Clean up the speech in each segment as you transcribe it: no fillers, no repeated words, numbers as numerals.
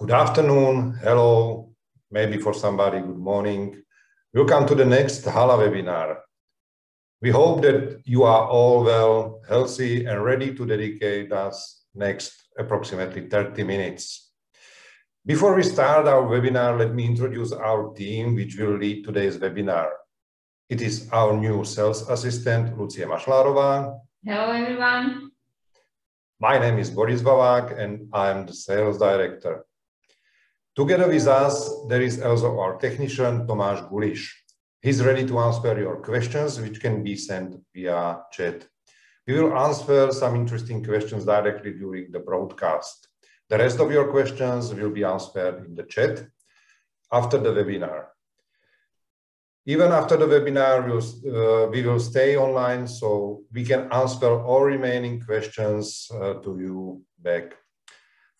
Good afternoon, hello, maybe for somebody, good morning. Welcome to the next HALA webinar. We hope that you are all well, healthy and ready to dedicate us next approximately 30 minutes. Before we start our webinar, let me introduce our team which will lead today's webinar. It is our new sales assistant, Lucia Mašlárová. Hello, everyone. My name is Boris Vavák and I am the sales director. Together with us, there is also our technician, Tomáš Guliš. He's ready to answer your questions, which can be sent via chat. We will answer some interesting questions directly during the broadcast. The rest of your questions will be answered in the chat after the webinar. Even after the webinar, we will stay online so we can answer all remaining questions to you back.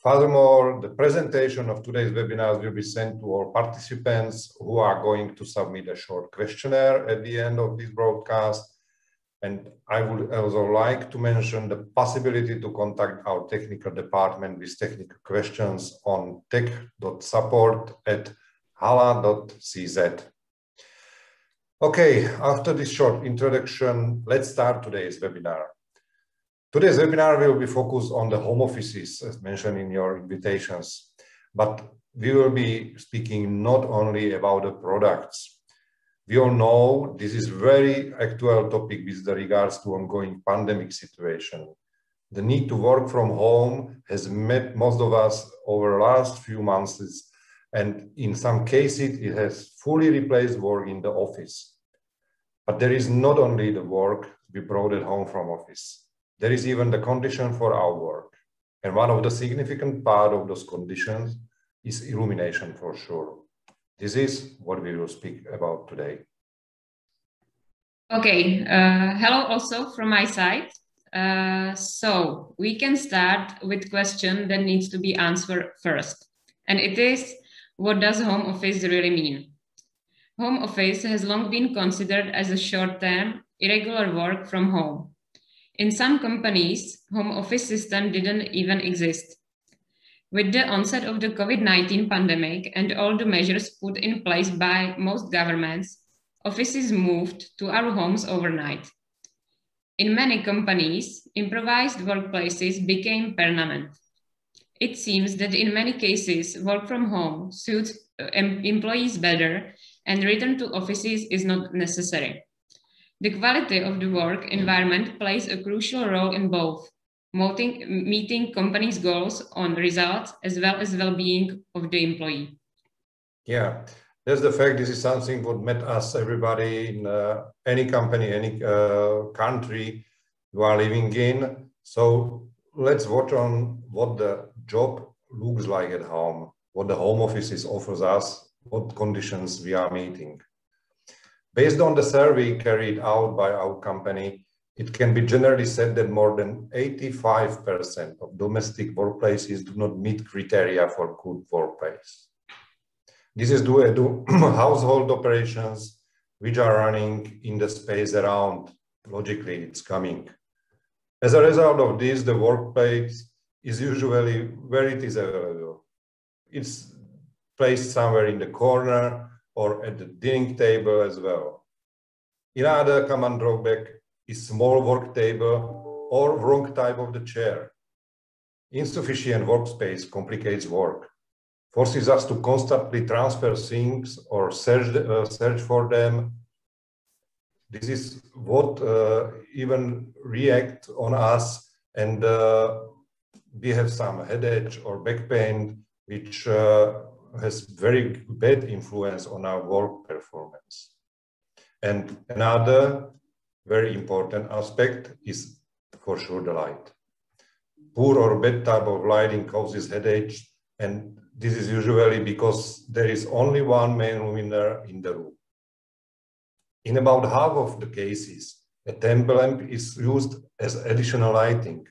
Furthermore, the presentation of today's webinars will be sent to all participants who are going to submit a short questionnaire at the end of this broadcast. And I would also like to mention the possibility to contact our technical department with technical questions on tech.support@hala.cz. Okay, after this short introduction, let's start today's webinar. Today's webinar will be focused on the home offices, as mentioned in your invitations, but we will be speaking not only about the products. We all know this is very actual topic with regards to ongoing pandemic situation. The need to work from home has met most of us over the last few months, and in some cases it has fully replaced work in the office. But there is not only the work we brought at home from office. There is even the condition for our work. And one of the significant part of those conditions is illumination for sure. This is what we will speak about today. Okay, hello also from my side. So we can start with question that needs to be answered first. And it is, what does home office really mean? Home office has long been considered as a short-term, irregular work from home. In some companies, home office system didn't even exist. With the onset of the COVID-19 pandemic and all the measures put in place by most governments, offices moved to our homes overnight. In many companies, improvised workplaces became permanent. It seems that in many cases, work from home suits employees better and return to offices is not necessary. The quality of the work environment plays a crucial role in both meeting companies' goals on results as well as well-being of the employee. Yeah, that's the fact. This is something what met us, everybody in any company, any country you are living in. So let's watch on what the job looks like at home, what the home offices offers us, what conditions we are meeting. Based on the survey carried out by our company, it can be generally said that more than 85% of domestic workplaces do not meet criteria for good workplace. This is due to household operations which are running in the space around. Logically, it's coming. As a result of this, the workplace is usually where it is available. It's placed somewhere in the corner or at the dining table as well. Another common drawback is small work table or wrong type of the chair. Insufficient workspace complicates work, forces us to constantly transfer things or search for them. This is what even react on us, and we have some headache or back pain, which has very bad influence on our work performance. And another very important aspect is for sure the light. Poor or bad type of lighting causes headache, and this is usually because there is only one main luminaire in the room. In about half of the cases, a temple lamp is used as additional lighting.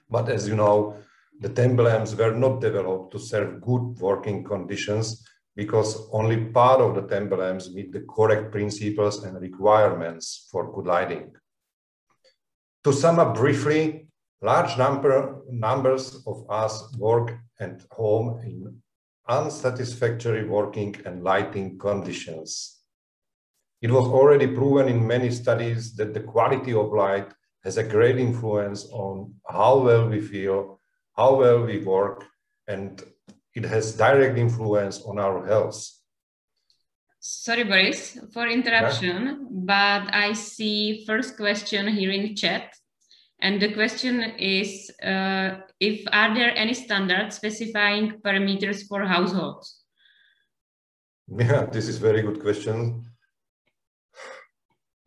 But as you know, the temple lamps were not developed to serve good working conditions because only part of the temple lamps meet the correct principles and requirements for good lighting. To sum up briefly, large numbers of us work and home in unsatisfactory working and lighting conditions. It was already proven in many studies that the quality of light has a great influence on how well we feel, how well we work, and it has direct influence on our health. Sorry, Boris, for interruption, but I see first question here in chat. And the question is, are there any standards specifying parameters for households? Yeah, this is a very good question.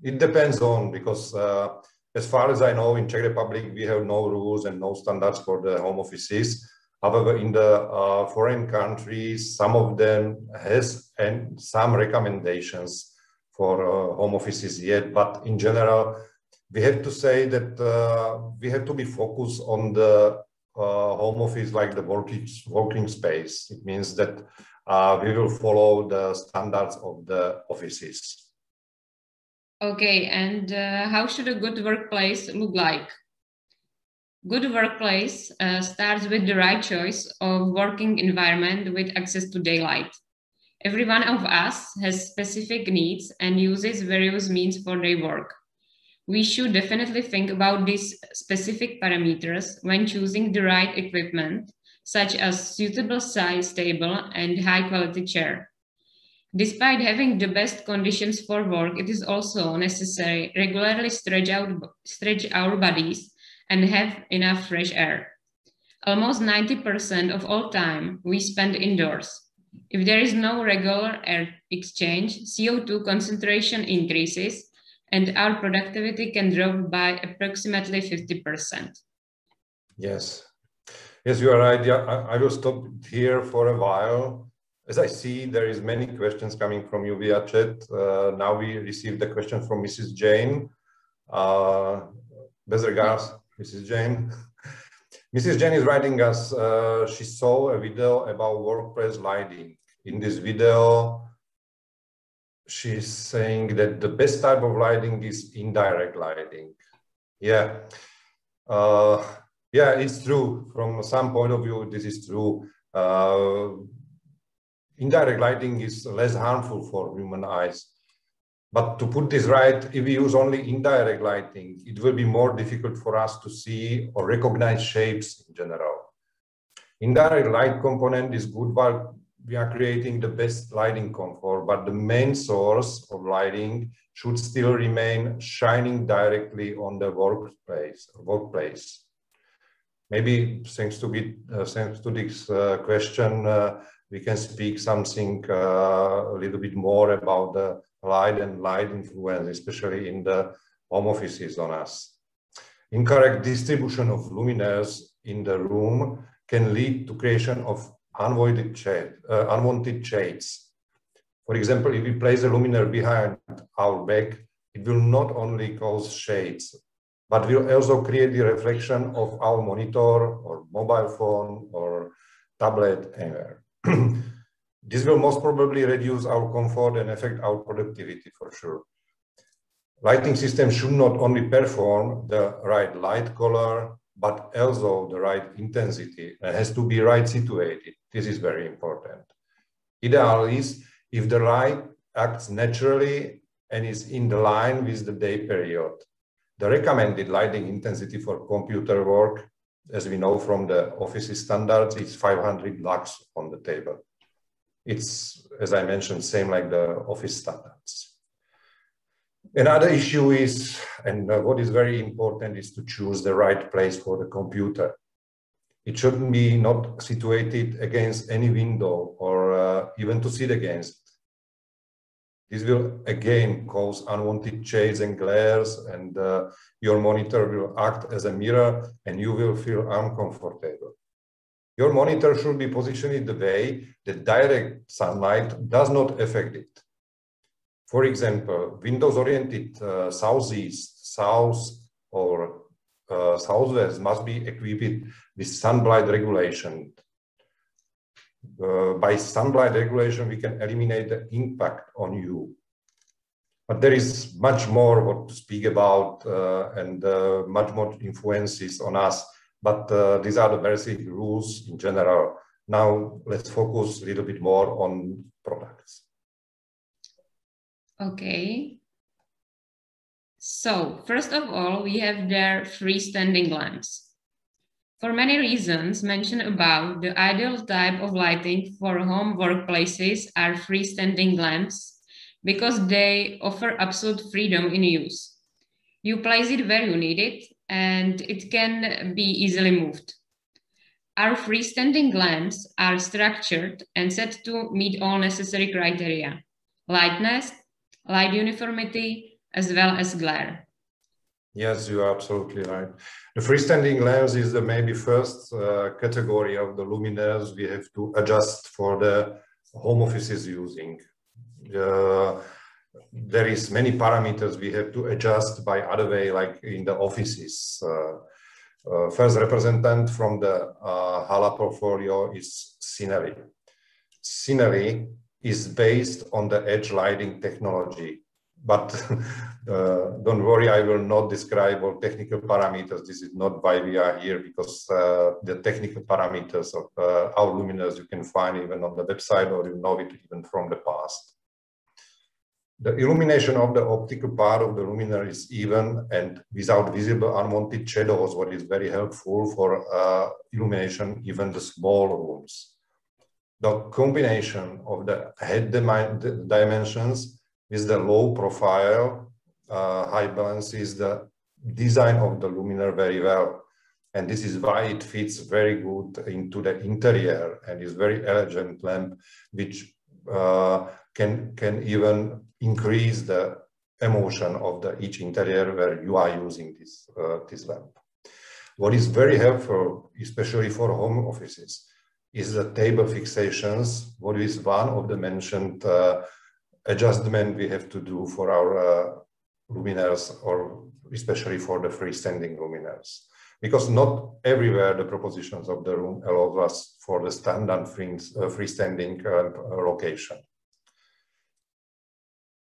It depends on, because as far as I know, in Czech Republic, we have no rules and no standards for the home offices. However, in the foreign countries, some of them has some recommendations for home offices yet, but in general, we have to say that we have to be focused on the home office like the working space. It means that we will follow the standards of the offices. Okay, and how should a good workplace look like? Good workplace starts with the right choice of working environment with access to daylight. Every one of us has specific needs and uses various means for their work. We should definitely think about these specific parameters when choosing the right equipment, such as suitable size table and high quality chair. Despite having the best conditions for work, it is also necessary regularly stretch our bodies and have enough fresh air. Almost 90% of all time we spend indoors. If there is no regular air exchange, CO2 concentration increases and our productivity can drop by approximately 50%. Yes, you are right. Yeah, I will stop here for a while. As I see, there is many questions coming from you via chat. Now we received a question from Mrs. Jane. Best regards, Mrs. Jane. Mrs. Jane is writing us, she saw a video about workplace lighting. In this video, she's saying that the best type of lighting is indirect lighting. Yeah, it's true. From some point of view, this is true. Indirect lighting is less harmful for human eyes. But to put this right, if we use only indirect lighting, it will be more difficult for us to see or recognize shapes in general. Indirect light component is good while we are creating the best lighting comfort, but the main source of lighting should still remain shining directly on the workplace. Maybe thanks to this question, we can speak something a little bit more about the light and light influence, especially in the home offices on us. Incorrect distribution of luminaires in the room can lead to creation of unwanted shades. For example, if we place a luminaire behind our back, it will not only cause shades, but will also create the reflection of our monitor or mobile phone or tablet anywhere. This will most probably reduce our comfort and affect our productivity for sure. Lighting system should not only perform the right light color, but also the right intensity. It has to be right situated. This is very important. Ideal is if the light acts naturally and is in the line with the day period. The recommended lighting intensity for computer work, as we know from the office standards, is 500 lux on the table. It's, as I mentioned, same like the office standards. Another issue is, and what is very important, is to choose the right place for the computer. It shouldn't be not situated against any window or even to sit against. This will again cause unwanted shades and glares, and your monitor will act as a mirror and you will feel uncomfortable. Your monitor should be positioned in the way that direct sunlight does not affect it. For example, windows oriented southeast, south, or southwest must be equipped with sunblight regulation. By sunblight regulation, we can eliminate the impact on you. But there is much more what to speak about and much more influences on us. But these are the basic rules in general. Now let's focus a little bit more on products. Okay. So first of all, we have their freestanding lamps. For many reasons mentioned above, the ideal type of lighting for home workplaces are freestanding lamps because they offer absolute freedom in use. You place it where you need it and it can be easily moved. Our freestanding lamps are structured and set to meet all necessary criteria: lightness, light uniformity, as well as glare. Yes, you are absolutely right. The freestanding lamps is the maybe first category of the luminaires we have to adjust for the home offices using. There is many parameters we have to adjust by other way, like in the offices. First representant from the HALA portfolio is Scenery. Scenery is based on the edge lighting technology. But don't worry, I will not describe all technical parameters. This is not why we are here, because the technical parameters of our luminaires you can find even on the website, or you know it even from the past. The illumination of the optical part of the luminaire is even and without visible unwanted shadows, what is very helpful for illumination even the small rooms. The combination of the head dimensions with the low profile, high balance is the design of the luminaire very well. And this is why it fits very good into the interior and is very elegant lamp, which can even increase the emotion of each interior where you are using this lamp. What is very helpful, especially for home offices, is the table fixations, what is one of the mentioned adjustment we have to do for our luminaires, or especially for the freestanding luminaires. Because not everywhere the propositions of the room allow us for the standard freestanding location.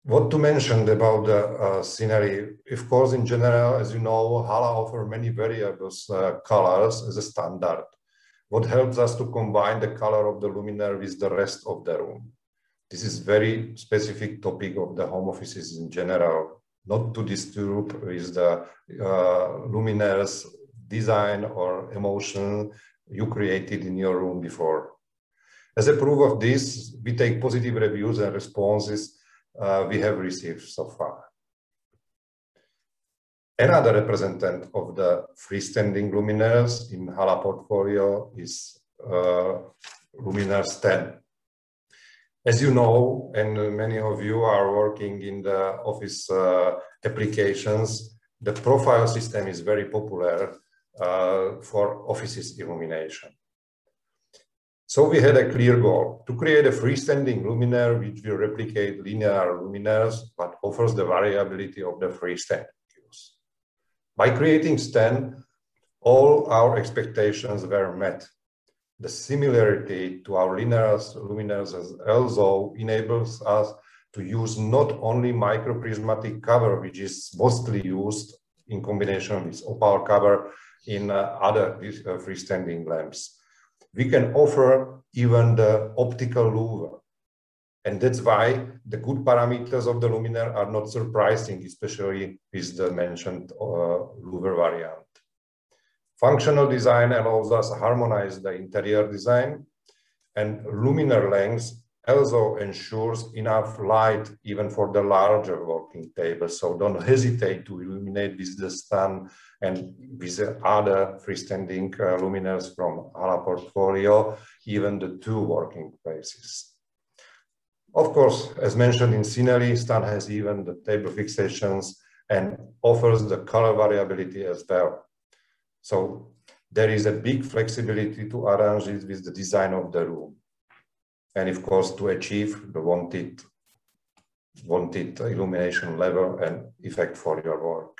What to mention about the Scenery? Of course, in general, as you know, HALA offers many variables colors as a standard. What helps us to combine the color of the luminaire with the rest of the room. This is very specific topic of the home offices in general, not to disturb with the luminaire's design or emotion you created in your room before. As a proof of this, we take positive reviews and responses we have received so far. Another representative of the freestanding luminaires in HALA portfolio is luminaires 10. As you know, and many of you are working in the office applications, the profile system is very popular for offices illumination. So we had a clear goal to create a freestanding luminaire which will replicate linear luminaires but offers the variability of the freestanding use. By creating STEN, all our expectations were met. The similarity to our linear luminaires also enables us to use not only microprismatic cover, which is mostly used in combination with opal cover in other freestanding lamps. We can offer even the optical louver. And that's why the good parameters of the luminaire are not surprising, especially with the mentioned louver variant. Functional design allows us to harmonize the interior design, and luminaire length also ensures enough light even for the larger working table. So don't hesitate to illuminate with the sun and with the other freestanding luminaires from HALA portfolio, even the two working places. Of course, as mentioned in Scenery, Stan has even the table fixations and offers the color variability as well. So there is a big flexibility to arrange it with the design of the room. And of course, to achieve the wanted illumination level and effect for your work.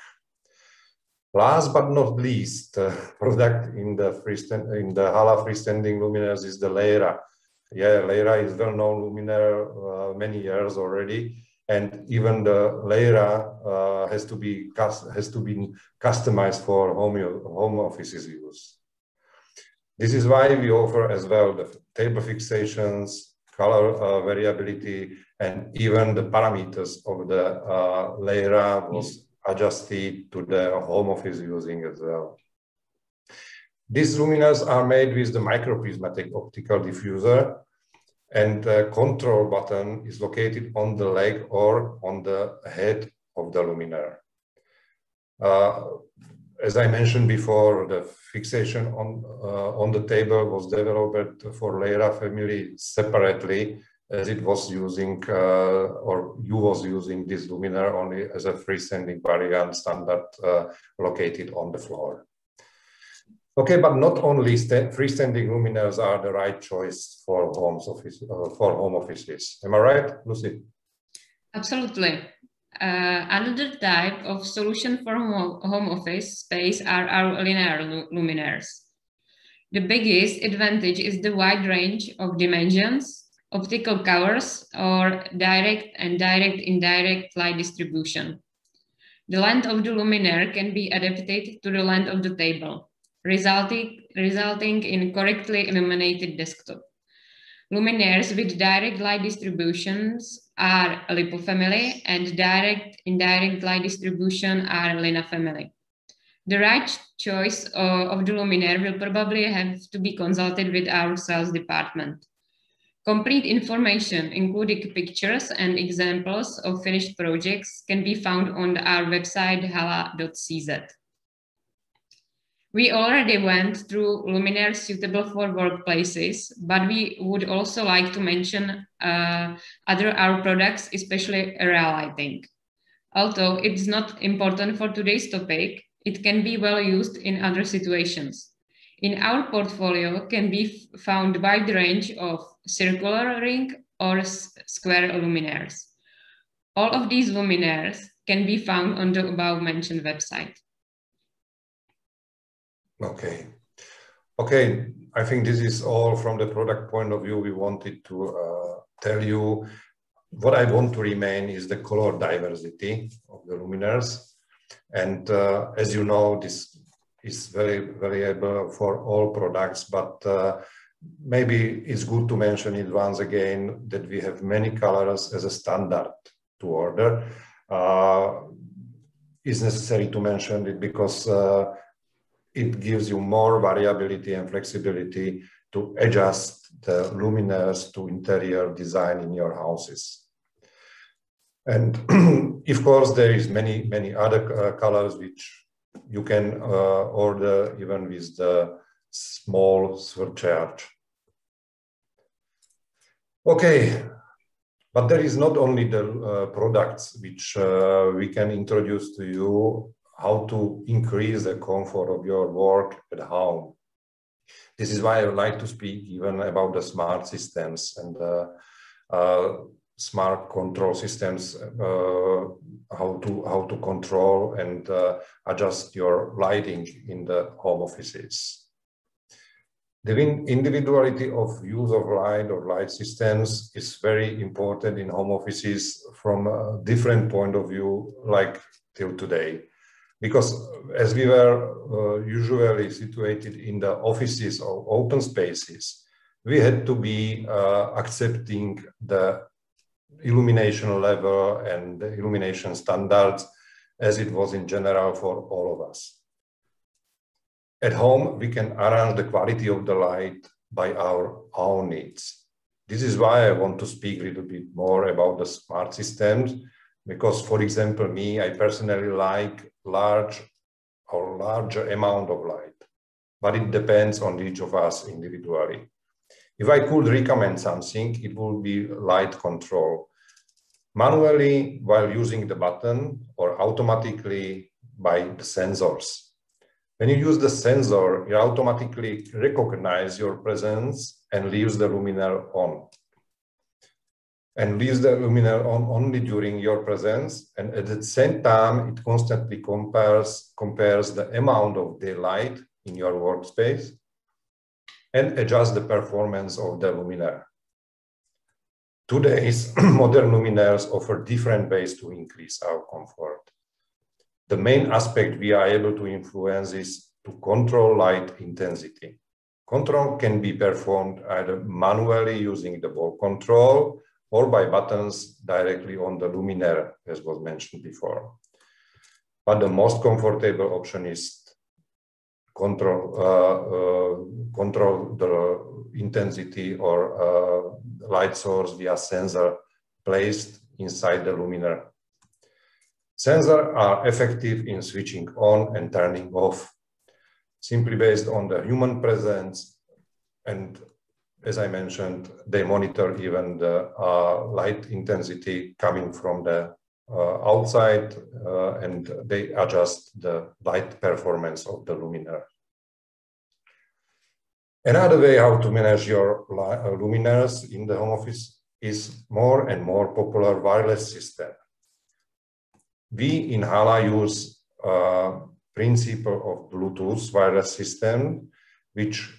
Last but not least, product in the HALA freestanding luminaires is the Lyra. Yeah, Lyra is well-known luminaire many years already. And even the Lyra has to be customized for home offices use. This is why we offer as well the table fixations, color variability, and even the parameters of the Lyra was adjusted to the home office using as well. These luminaires are made with the microprismatic optical diffuser, and the control button is located on the leg or on the head of the luminaire. As I mentioned before, the fixation on the table was developed for Lyra family separately, as it was using, or you was using this luminaire only as a freestanding variant standard located on the floor. Okay, but not only freestanding luminaires are the right choice for home offices. Am I right, Lucy? Absolutely. Another type of solution for home office space are our linear luminaires. The biggest advantage is the wide range of dimensions, optical colors, or direct and indirect light distribution. The length of the luminaire can be adapted to the length of the table, resulting in correctly illuminated desktop. Luminaires with direct light distributions are LiPo family, and indirect light distribution are Lina family. The right choice of the luminaire will probably have to be consulted with our sales department. Complete information, including pictures and examples of finished projects, can be found on our website hala.cz. We already went through luminaires suitable for workplaces, but we would also like to mention our products, especially area lighting. Although it's not important for today's topic, it can be well used in other situations. In our portfolio can be found a wide range of circular ring or square luminaires. All of these luminaires can be found on the above mentioned website. Okay, I think this is all from the product point of view. We wanted to tell you what I want to remain is the color diversity of the luminaires. And as you know, this is very variable for all products, but maybe it's good to mention it once again that we have many colors as a standard to order. It's necessary to mention it because it gives you more variability and flexibility to adjust the luminaires to interior design in your houses. And of course, there is many other colors which you can order even with the small surcharge. Okay, but there is not only the products which we can introduce to you, how to increase the comfort of your work at home. This is why I would like to speak even about the smart systems and smart control systems, how to control and adjust your lighting in the home offices. The individuality of use of light or light systems is very important in home offices from a different point of view, like till today. Because as we were usually situated in the offices or open spaces, we had to be accepting the illumination level and the illumination standards as it was in general for all of us. At home, we can arrange the quality of the light by our own needs. This is why I want to speak a little bit more about the smart systems, because, for example, I personally like larger amount of light, but it depends on each of us individually. If I could recommend something, it would be light control. Manually, while using the button, or automatically by the sensors. When you use the sensor, it automatically recognizes your presence and leaves the luminaire on. And leaves the luminaire on only during your presence. And at the same time, it constantly compares the amount of daylight in your workspace and adjusts the performance of the luminaire. Today's modern luminaires offer different ways to increase our comfort. The main aspect we are able to influence is to control light intensity. Control can be performed either manually using the ball control or by buttons directly on the luminaire, as was mentioned before. But the most comfortable option is control the intensity or light source via sensor placed inside the luminaire. Sensors are effective in switching on and turning off, simply based on the human presence. And as I mentioned, they monitor even the light intensity coming from the outside, and they adjust the light performance of the luminaire. Another way how to manage your luminaires in the home office is more and more popular wireless system. We in HALA use principle of Bluetooth wireless system, which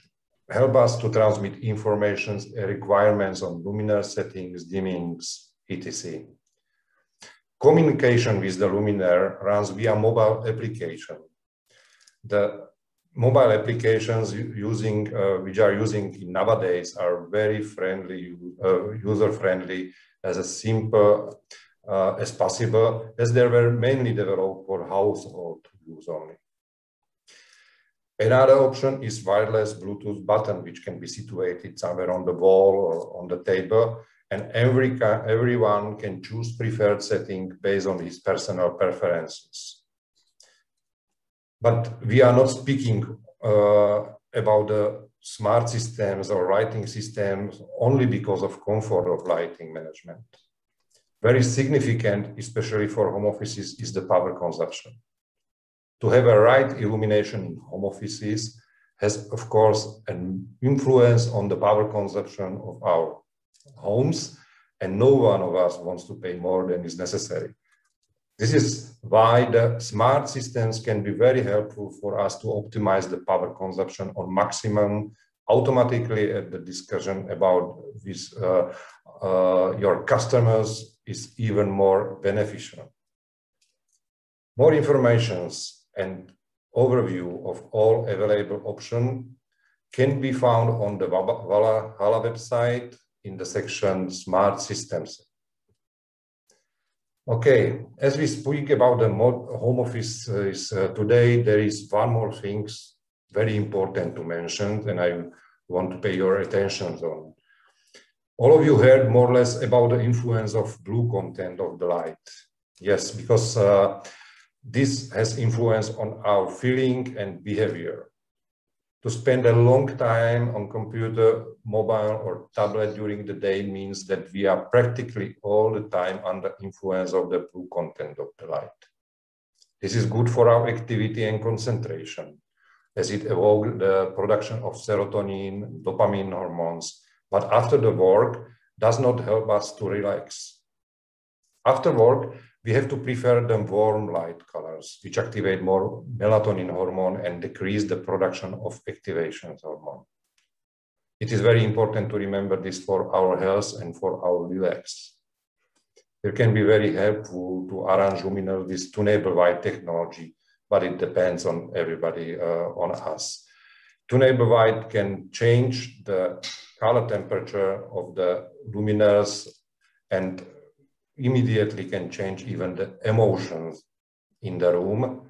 help us to transmit information and requirements on luminaire settings, dimmings, etc. Communication with the luminaire runs via mobile application. The mobile applications which are using nowadays are very friendly, user-friendly, as simple as possible, as they were mainly developed for household use only. Another option is wireless Bluetooth button, which can be situated somewhere on the wall or on the table, and everyone can choose preferred setting based on his personal preferences. But we are not speaking about the smart systems or lighting systems only because of comfort of lighting management. Very significant, especially for home offices, is the power consumption. To have a right illumination in home offices has, of course, an influence on the power consumption of our homes, and no one of us wants to pay more than is necessary. This is why the smart systems can be very helpful for us to optimize the power consumption on maximum automatically at the discussion about this, your customers is even more beneficial. More information and overview of all available options can be found on the HALA website in the section Smart Systems. Okay, as we speak about the home office today, there is one more thing very important to mention, and I want to pay your attention on. All of you heard more or less about the influence of blue content of the light. Yes, because this has influence on our feeling and behavior. To spend a long time on computer, mobile or tablet during the day means that we are practically all the time under influence of the blue content of the light. This is good for our activity and concentration, as it evokes the production of serotonin, dopamine hormones, but after the work does not help us to relax. After work, we have to prefer the warm light colors, which activate more melatonin hormone and decrease the production of activation hormone. It is very important to remember this for our health and for our relax. It can be very helpful to arrange luminaire with tunable white technology, but it depends on everybody, on us. Tunable white can change the color temperature of the luminaires and immediately can change even the emotions in the room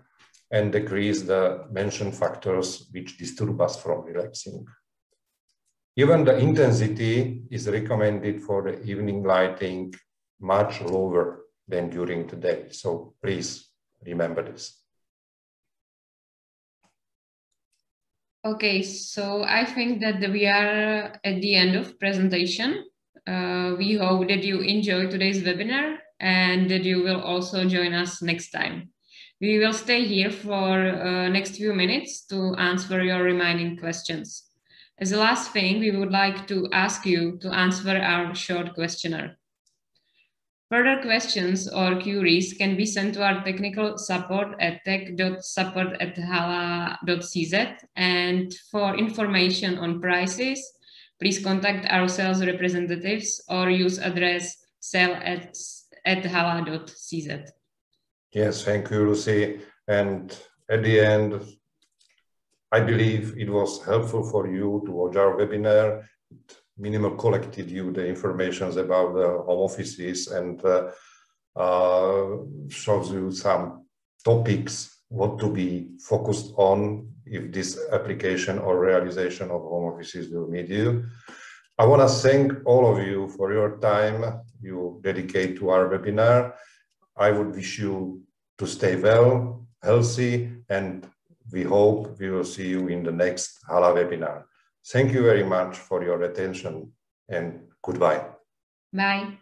and decrease the mentioned factors which disturb us from relaxing. Even the intensity is recommended for the evening lighting much lower than during the day. So please remember this. Okay, so I think that we are at the end of presentation. We hope that you enjoyed today's webinar and that you will also join us next time. We will stay here for next few minutes to answer your remaining questions. As a last thing, we would like to ask you to answer our short questionnaire. Further questions or queries can be sent to our technical support at tech.support@hala.cz. And for information on prices, please contact our sales representatives or use address sell@hala.cz. Yes, thank you, Lucy. And at the end, I believe it was helpful for you to watch our webinar. It minimal collected you the information about the home offices and shows you some topics what to be focused on if this application or realization of home offices will meet you. I want to thank all of you for your time you dedicate to our webinar. I would wish you to stay well, healthy, and we hope we will see you in the next HALA webinar. Thank you very much for your attention and goodbye. Bye.